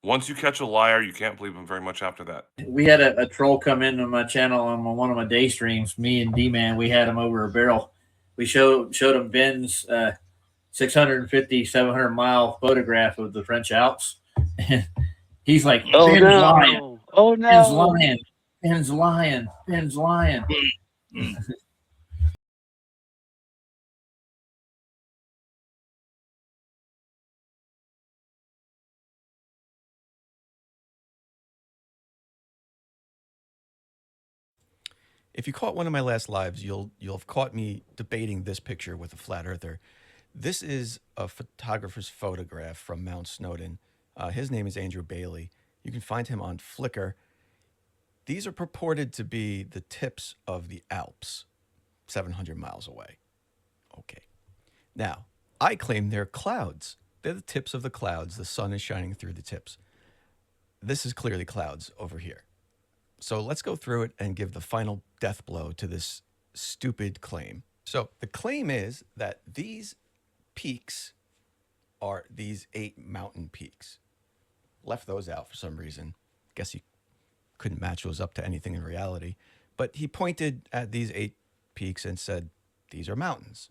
Once you catch a liar, you can't believe him very much after that. We had a troll come into my channel on one of my day streams. Me and D-Man, we had him over a barrel. We showed him Ben's 650, 700-mile photograph of the French Alps. And he's like, Oh Ben's lying. no! Oh Ben's no! lying. Ben's lying. Ben's lying. If you caught one of my last lives, you'll have caught me debating this picture with a flat earther. This is a photographer's photograph from Mount Snowdon. His name is Andrew Bailey. You can find him on Flickr. These are purported to be the tips of the Alps, 700 miles away. Okay. Now, I claim they're clouds. They're the tips of the clouds. The sun is shining through the tips. This is clearly clouds over here. So let's go through it and give the final death blow to this stupid claim. So the claim is that these peaks are these 8 mountain peaks. Left those out for some reason. Guess he couldn't match those up to anything in reality. But he pointed at these 8 peaks and said, these are mountains.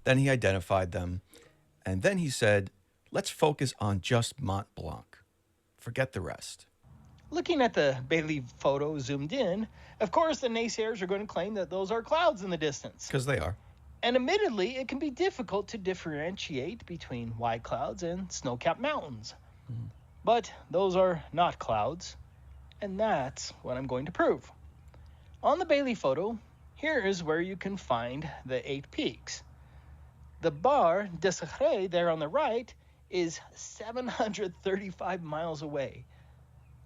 Then he identified them. And then he said, let's focus on just Mont Blanc. Forget the rest. Looking at the Bailey photo zoomed in, of course the naysayers are going to claim that those are clouds in the distance. Because they are. And admittedly, it can be difficult to differentiate between white clouds and snow-capped mountains. But those are not clouds, and that's what I'm going to prove. On the Bailey photo, here is where you can find the 8 peaks. The Bar des Secrets there on the right is 735 miles away.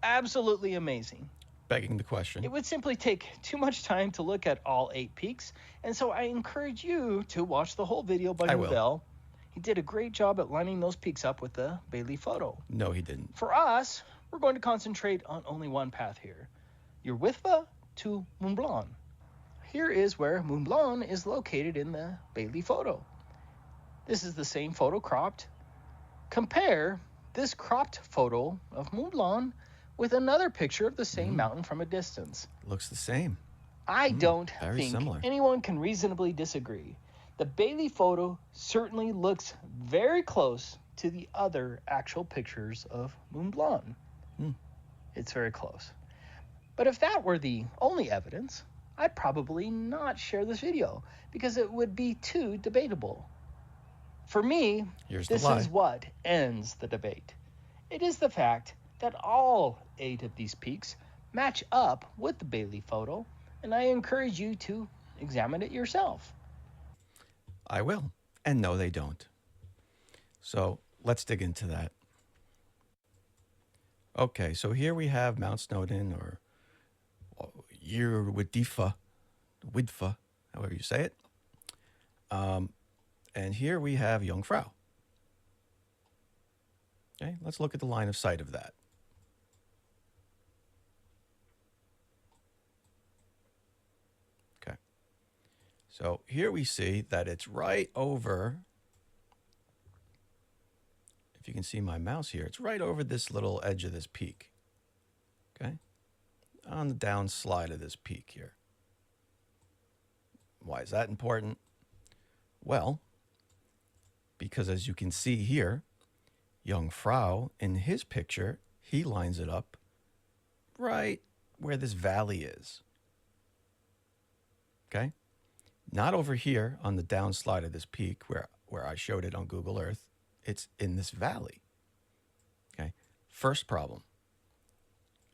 Absolutely amazing. Begging the question. It would simply take too much time to look at all 8 peaks, and so I encourage you to watch the whole video by Nubel. He did a great job at lining those peaks up with the Bailey photo. No, he didn't. For us, we're going to concentrate on only one path here, Urwitva to Mont Blanc. Here is where Mont Blanc is located in the Bailey photo. This is the same photo cropped. Compare this cropped photo of Mont Blanc with another picture of the same mountain from a distance. Looks the same. I don't think similar. anyone can reasonably disagree. The Bailey photo certainly looks very close to the other actual pictures of Mont Blanc. It's very close. But if that were the only evidence, I'd probably not share this video because it would be too debatable. For me, this is what ends the debate. It is the fact that all 8 of these peaks match up with the Bailey photo, and I encourage you to examine it yourself. I will. And no, they don't. So let's dig into that. Okay, so here we have Mount Snowdon, or Urwitva, however you say it. And here we have Jungfrau. Okay, let's look at the line of sight of that. Okay, so here we see that it's right over, if you can see my mouse here, it's right over this little edge of this peak. Okay, on the down slide of this peak here. Why is that important? Well, because as you can see here, Jungfrau, in his picture, he lines it up right where this valley is. Okay? Not over here on the downslide of this peak where I showed it on Google Earth. It's in this valley. Okay? First problem.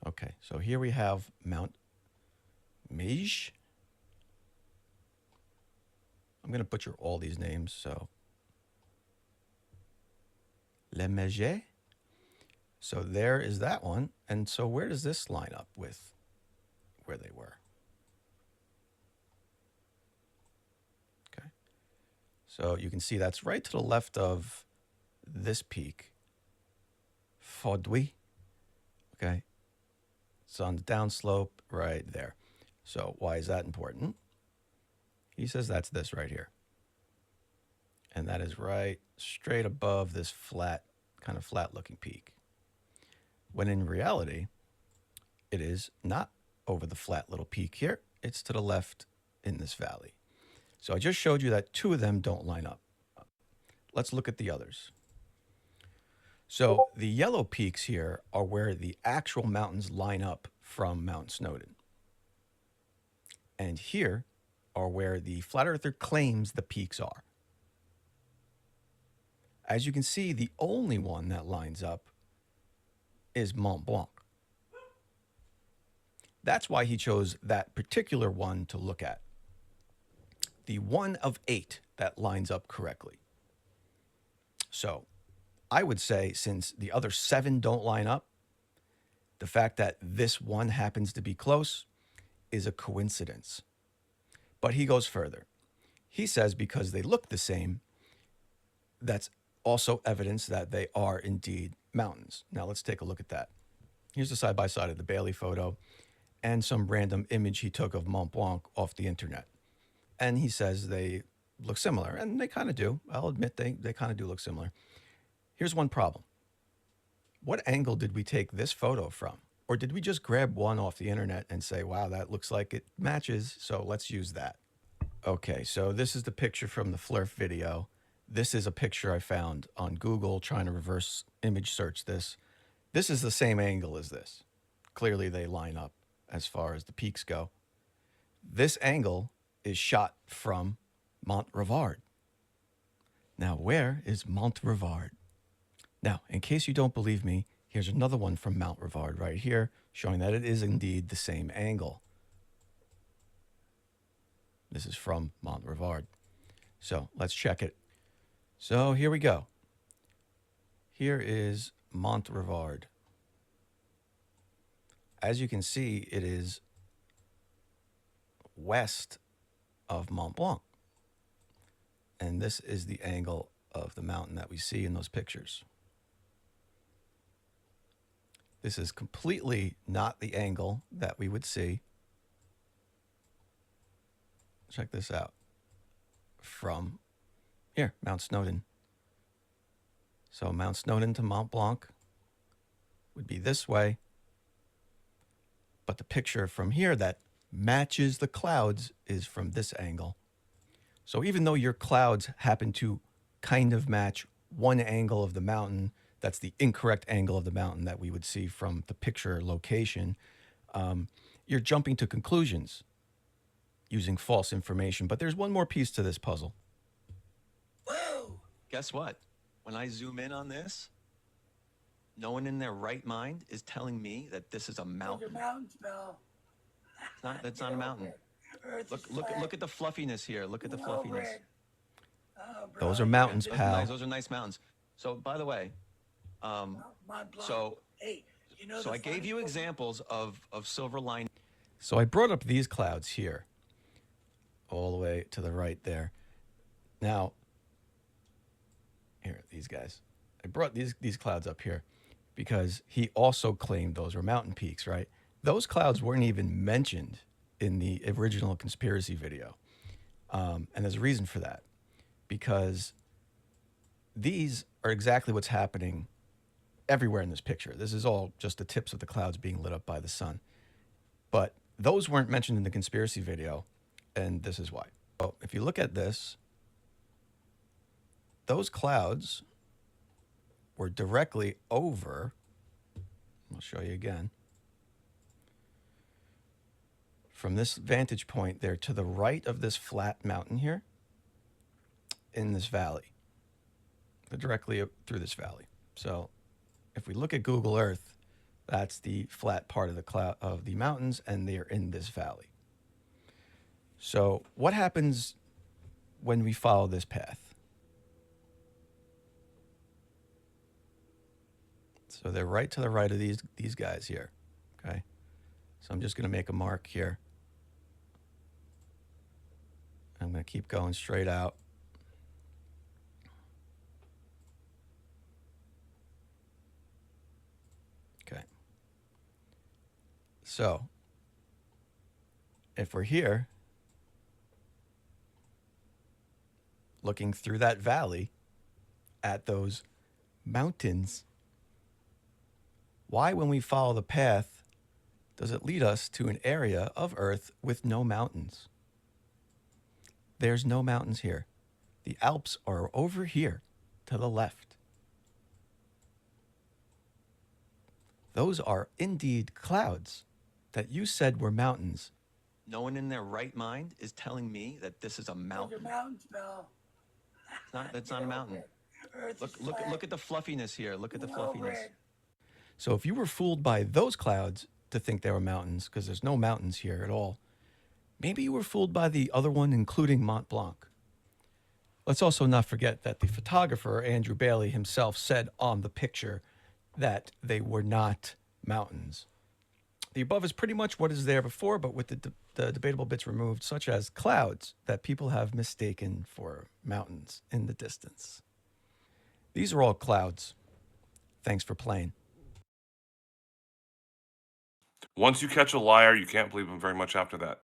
Okay, so here we have Mount Meij. I'm going to butcher all these names, so Le Meij. So there is that one. And so where does this line up with where they were? Okay. So you can see that's right to the left of this peak, Fodouy. Okay. It's on the downslope right there. So why is that important? He says that's this right here. And that is right straight above this flat, kind of flat looking peak. when in reality, it is not over the flat little peak here. It's to the left in this valley. So I just showed you that 2 of them don't line up. Let's look at the others. So the yellow peaks here are where the actual mountains line up from Mount Snowdon. And here are where the flat earther claims the peaks are. As you can see, the only one that lines up is Mont Blanc. That's why he chose that particular one to look at. The 1 of 8 that lines up correctly. So I would say, since the other 7 don't line up, the fact that this one happens to be close is a coincidence. But he goes further. He says because they look the same, that's also evidence that they are indeed mountains. Now let's take a look at that. Here's the side-by-side of the Bailey photo and some random image he took of Mont Blanc off the internet. And he says they look similar, and they kind of do. I'll admit they kind of do look similar. Here's one problem. What angle did we take this photo from? Or did we just grab one off the internet and say, wow, that looks like it matches, so let's use that? Okay, so this is the picture from the Flurf video. This is a picture I found on Google trying to reverse image search this. This is the same angle as this. Clearly they line up as far as the peaks go. This angle is shot from Mont Revard. Now, where is Mont Revard? Now, in case you don't believe me, here's another one from Mount Revard right here, showing that it is indeed the same angle. This is from Mont Revard. So let's check it. So here we go. Here is Mont Revard. As you can see, it is west of Mont Blanc. And this is the angle of the mountain that we see in those pictures. This is completely not the angle that we would see. Check this out. From here, Mount Snowdon. So Mount Snowdon to Mont Blanc would be this way. But the picture from here that matches the clouds is from this angle. So even though your clouds happen to kind of match one angle of the mountain, that's the incorrect angle of the mountain that we would see from the picture location, you're jumping to conclusions using false information. But there's one more piece to this puzzle. Whoa! Guess what? When I zoom in on this, no one in their right mind is telling me that this is a mountain. That's not a mountain. Look at the fluffiness here. Look at the fluffiness. Those are mountains, pal. Those are nice mountains. So, by the way, so I gave you examples of silver lining. So I brought up these clouds here, all the way to the right there. Now, here, these guys. I brought these clouds up here because he also claimed those were mountain peaks, right? Those clouds weren't even mentioned in the original conspiracy video. And there's a reason for that, because these are exactly what's happening everywhere in this picture. This is all just the tips of the clouds being lit up by the sun. But those weren't mentioned in the conspiracy video, and this is why. So if you look at this, those clouds were directly over, I'll show you again, from this vantage point there to the right of this flat mountain here in this valley. They're directly up through this valley. So if we look at Google Earth, that's the flat part of the cloud of the mountains, and they're in this valley. So what happens when we follow this path? So they're right to the right of these guys here, okay? So I'm just going to make a mark here. I'm going to keep going straight out. Okay. So if we're here, looking through that valley at those mountains, Why, when we follow the path, does it lead us to an area of Earth with no mountains? There's no mountains here. The Alps are over here to the left. Those are indeed clouds that you said were mountains. No one in their right mind is telling me that this is a mountain. Mountains, Bill. That's not a mountain. Look at the fluffiness here. Look at the fluffiness. Red. So if you were fooled by those clouds to think they were mountains, because there's no mountains here at all, maybe you were fooled by the other one, including Mont Blanc. Let's also not forget that the photographer, Andrew Bailey himself, said on the picture that they were not mountains. The above is pretty much what is there before, but with the debatable bits removed, such as clouds that people have mistaken for mountains in the distance. These are all clouds. Thanks for playing. Once you catch a liar, you can't believe him very much after that.